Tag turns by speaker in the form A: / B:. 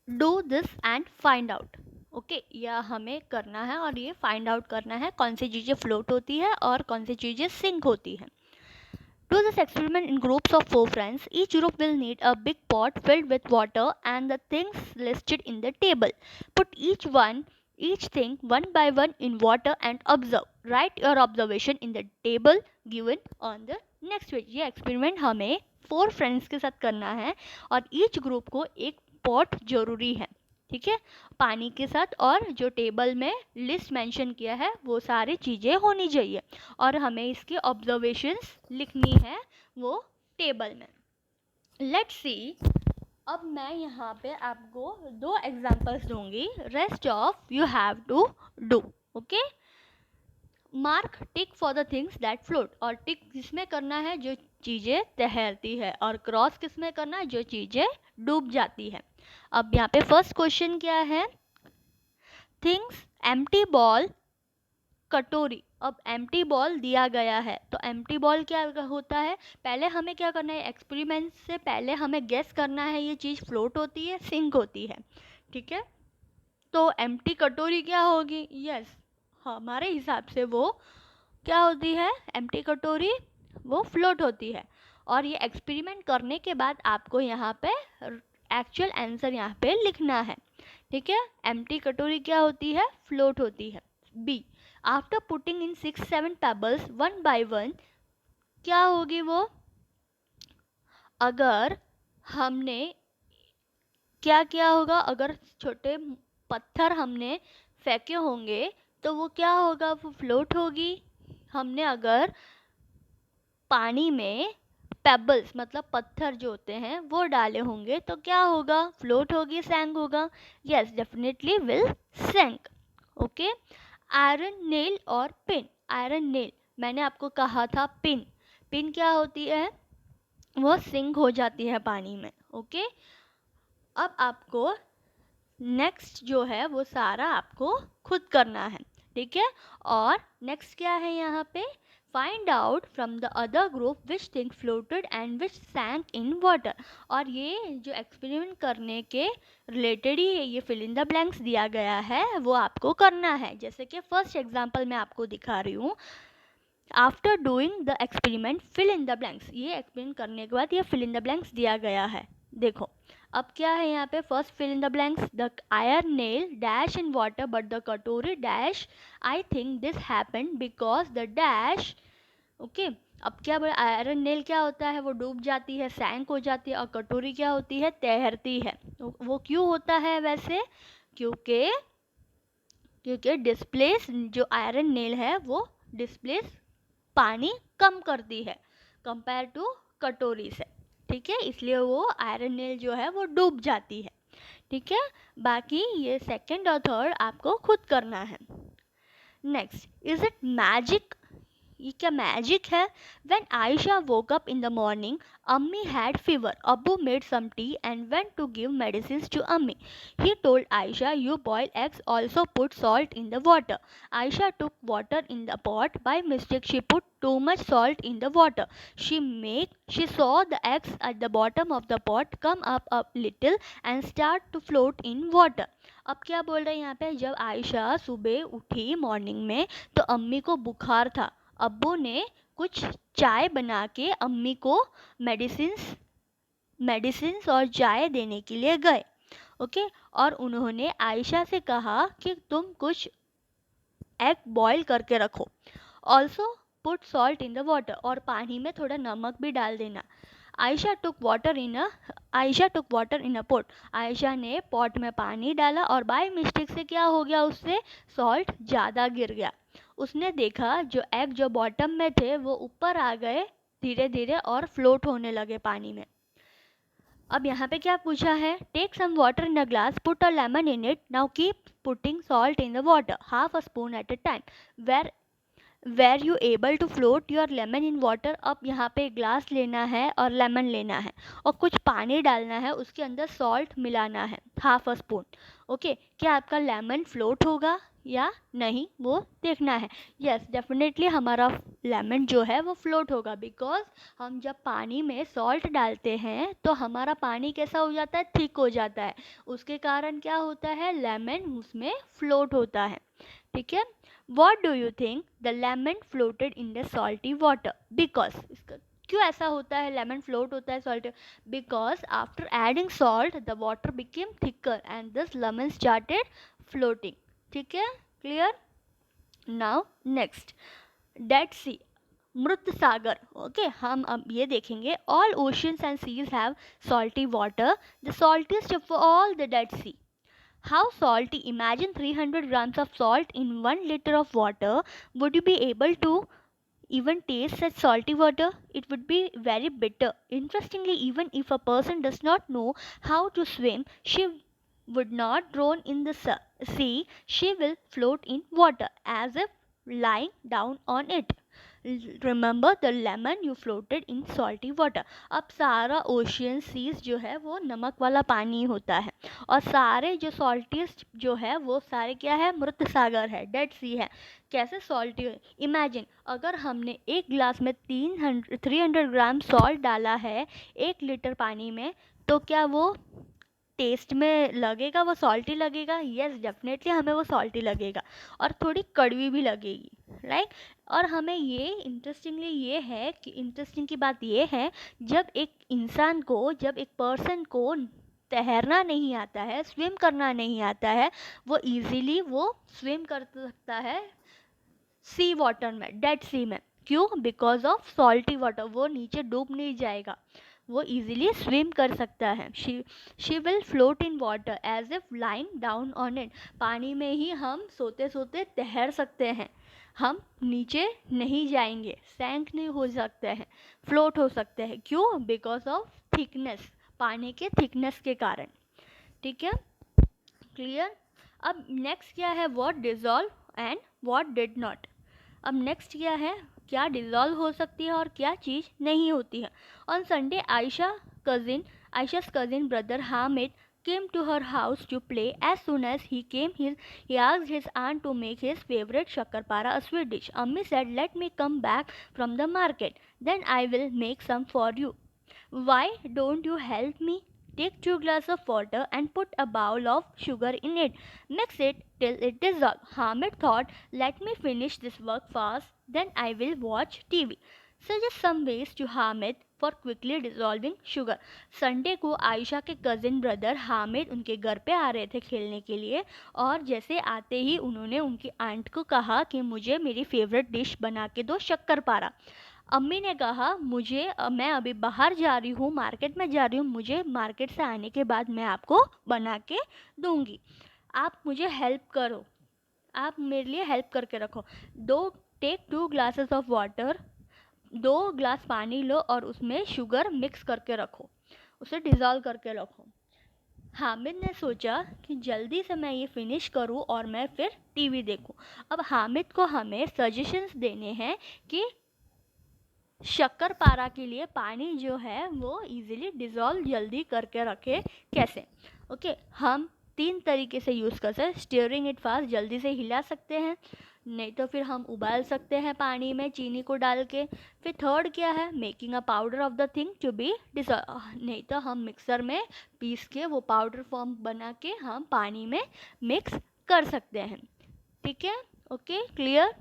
A: Do this and find out. Okay, यह हमें करना है और ये फाइंड आउट करना है कौन सी चीज़ें फ्लोट होती है और कौन सी चीज़ें सिंक होती हैं। Do this experiment in groups of 4 friends. Each group will need a big pot filled with water and the things listed in the table. Put each thing one by one in water and observe. Write your observation in the table given on the next page. ये experiment हमें 4 friends के साथ करना है और each group को एक pot जरूरी है, ठीक है, पानी के साथ, और जो टेबल में लिस्ट मेंशन किया है वो सारी चीज़ें होनी चाहिए और हमें इसकी ऑब्जर्वेशंस लिखनी है वो टेबल में। लेट्स सी, अब मैं यहाँ पे आपको 2 एग्जांपल्स दूंगी, rest of you have to do. Okay, mark tick for the things that float, और टिक किसमें करना है, जो चीज़ें तैरती है, और क्रॉस किसमें करना है, जो चीज़ें डूब जाती है। अब यहाँ पे फर्स्ट क्वेश्चन क्या है, थिंग्स एम्प्टी बॉल कटोरी। अब एम्प्टी बॉल दिया गया है तो एम्प्टी बॉल क्या होता है, पहले हमें क्या करना है, एक्सपेरिमेंट से पहले हमें गेस करना है ये चीज़ फ्लोट होती है सिंक होती है, ठीक है। तो एम्प्टी कटोरी क्या होगी, यस, हमारे हिसाब से वो क्या होती है, एम्प्टी कटोरी वो फ्लोट होती है। और ये एक्सपेरिमेंट करने के बाद आपको यहाँ पे एक्चुअल आंसर यहाँ पे लिखना है, ठीक है। एम्प्टी कटोरी क्या होती है, फ्लोट होती है। B, after putting in 6-7 pebbles one by one, क्या होगी वो, अगर हमने क्या किया होगा, अगर छोटे पत्थर हमने फेंके होंगे तो वो क्या होगा, वो फ्लोट होगी। हमने अगर पानी में पेबल्स मतलब पत्थर जो होते हैं वो डाले होंगे तो क्या होगा, फ्लोट होगी, सैंक होगा, yes definitely will sank. Okay, iron nail और पिन, आयरन नेल मैंने आपको कहा था, पिन, पिन क्या होती है, वो सिंक हो जाती है पानी में। ओके, अब आपको नेक्स्ट जो है वो सारा आपको खुद करना है, ठीक है। और नेक्स्ट क्या है यहाँ पे, find out from the other group which thing floated and which sank in water. और ये जो एक्सपेरिमेंट करने के रिलेटेड ही ये फिल इन द ब्लैंक्स दिया गया है वो आपको करना है। जैसे कि फर्स्ट एग्जांपल मैं आपको दिखा रही हूँ, after doing the experiment fill in the blanks, ये एक्सपेरिमेंट करने के बाद ये फिल इन द ब्लैंक्स दिया गया है। देखो अब क्या है यहाँ पे, first fill in the blanks, the iron nail dash in water but the katori dash, I think this happened because the dash. Okay, अब क्या बोला, आयरन नेल क्या होता है, वो डूब जाती है, सैंक हो जाती है, और कटोरी क्या होती है, तैरती है। वो क्यों होता है वैसे, क्योंकि क्योंकि डिस्प्लेस जो आयरन नेल है वो डिस्प्लेस पानी कम करती है कंपेयर टू कटोरी से, ठीक है, इसलिए वो आयरन नेल जो है वो डूब जाती है, ठीक है। बाकी ये सेकंड और थर्ड आपको खुद करना है। नेक्स्ट, इज इट मैजिक, ये क्या मैजिक है, when Ayesha woke up in the morning Ammi had fever, Abbu made some tea and went to give medicine to Ammi, he told Ayesha you boil eggs also put salt in the water, Ayesha took water in the pot by mistake, she put too much salt in the water, she saw the eggs at the bottom of the pot come up a little and start to float in water। अब क्या बोल रहे हैं यहाँ पे, जब आयशा सुबह उठी मॉर्निंग में तो अम्मी को बुखार था, अब्बू ने कुछ चाय बना के अम्मी को मेडिसिन्स मेडिसिन्स और चाय देने के लिए गए। ओके, और उन्होंने आयशा से कहा कि तुम कुछ एग बॉईल करके रखो, also put salt in the water, और पानी में थोड़ा नमक भी डाल देना। Ayesha took water in a pot, Ayesha ने पॉट में पानी डाला और बाय मिस्टेक से क्या हो गया, उससे सॉल्ट ज़्यादा गिर गया। उसने देखा जो एग जो बॉटम में थे वो ऊपर आ गए धीरे धीरे और फ्लोट होने लगे पानी में। अब यहाँ पे क्या पूछा है, take some water in a glass, put a lemon in it, now keep putting salt in the water, half a spoon at a time, were were you able to float your lemon in water. अब यहाँ पे glass लेना है और lemon लेना है और कुछ पानी डालना है, उसके अंदर सॉल्ट मिलाना है, हाफ अ स्पून। ओके, क्या आपका लेमन फ्लोट होगा या नहीं वो देखना है। यस, डेफिनेटली हमारा लेमन जो है वो फ्लोट होगा, बिकॉज हम जब पानी में सॉल्ट डालते हैं तो हमारा पानी कैसा हो जाता है, थिक हो जाता है। उसके कारण क्या होता है, लेमन उसमें फ्लोट होता है। ठीक है। What do you think the lemon floated in the salty water. Because इसका क्यों ऐसा होता है, लेमन फ्लोट होता है salt, because after adding salt the water became thicker and this lemon started floating. ठीक है, clear. Now next, dead sea, मृत सागर। ओके, हम अब ये देखेंगे, all oceans and seas have salty water, the saltest of all the dead sea. How salty? Imagine 300 grams of salt in 1 liter of water. Would you be able to even taste such salty water? It would be very bitter. Interestingly, even if a person does not know how to swim, she would not drown in the sea. She will float in water as if lying down on it. Remember the lemon you floated in salty water. अब सारा ocean seize जो है वो नमक वाला पानी होता है और सारे जो सॉल्टीस्ट जो है वो सारे क्या है, मृत सागर है, डेड सी है। कैसे सॉल्टी है, इमेजिन अगर हमने एक ग्लास में 300 ग्राम सॉल्ट डाला है 1 लीटर पानी में, तो क्या वो टेस्ट में लगेगा, वो सॉल्टी लगेगा? यस, डेफिनेटली हमें वो सॉल्टी लगेगा और थोड़ी कड़वी भी लगेगी, राइट। और हमें ये इंटरेस्टिंगली ये है कि इंटरेस्टिंग की बात ये है, जब एक इंसान को, जब एक पर्सन को तैरना नहीं आता है, स्विम करना नहीं आता है, वो इजीली वो स्विम कर सकता है सी वाटर में, डेड सी में। क्यों? बिकॉज ऑफ सॉल्टी वाटर, वो नीचे डूब नहीं जाएगा, वो इजीली स्विम कर सकता है। She will float in water as if lying down on it. पानी में ही हम सोते सोते तैर सकते हैं, हम नीचे नहीं जाएंगे, सैंक नहीं हो सकते हैं, फ्लोट हो सकते हैं। क्यों? बिकॉज ऑफ थिकनेस, पानी के थिकनेस के कारण। ठीक है, क्लियर। अब नेक्स्ट क्या है, what dissolve and what did not. अब नेक्स्ट क्या है, क्या डिज़ोल्व हो सकती है और क्या चीज़ नहीं होती है। On Sunday Ayesha's cousin brother Hamid came to her house to play. As soon as he came, he asked his aunt to make his favorite shakarpara, a sweet dish. Ammi said, "Let me come back from the market, then I will make some for you." "Why don't you help me?" "Take 2 glasses of water and put a bowl of sugar in it. Mix it till it dissolves." Hamid thought, "Let me finish this work fast, then I will watch TV." Suggest some ways to Hamid for quickly dissolving sugar. Sunday को आयशा के cousin brother Hamid उनके घर पे आ रहे थे खेलने के लिए, और जैसे आते ही उन्होंने उनकी आंट को कहा कि मुझे मेरी फेवरेट डिश बना के दो, शक्करपारा। अम्मी ने कहा, मैं अभी बाहर जा रही हूँ, मार्केट में जा रही हूँ, मुझे मार्केट से आने के बाद मैं आपको बना के दूंगी, आप मुझे हेल्प करो, आप मेरे लिए हेल्प करके रखो। Take 2 glasses of water, 2 glass पानी लो और उसमें शुगर मिक्स करके रखो, उसे डिज़ोल्व करके रखो। हामिद ने सोचा कि जल्दी से मैं ये फिनिश करूं और मैं फिर टीवी देखूं। अब हामिद को हमें सजेशंस देने हैं कि शक्करपारा के लिए पानी जो है वो इजीली डिज़ोल्व जल्दी करके रखे कैसे। ओके, हम 3 तरीके से यूज़ कर सकते हैं। स्टीयरिंग इट फास्ट, जल्दी से हिला सकते हैं, नहीं तो फिर हम उबाल सकते हैं पानी में चीनी को डाल के। फिर थर्ड क्या है, making a powder of the thing to be dissolve, नहीं तो हम मिक्सर में पीस के वो पाउडर फॉर्म बना के हम पानी में मिक्स कर सकते हैं। ठीक है, ओके, क्लियर।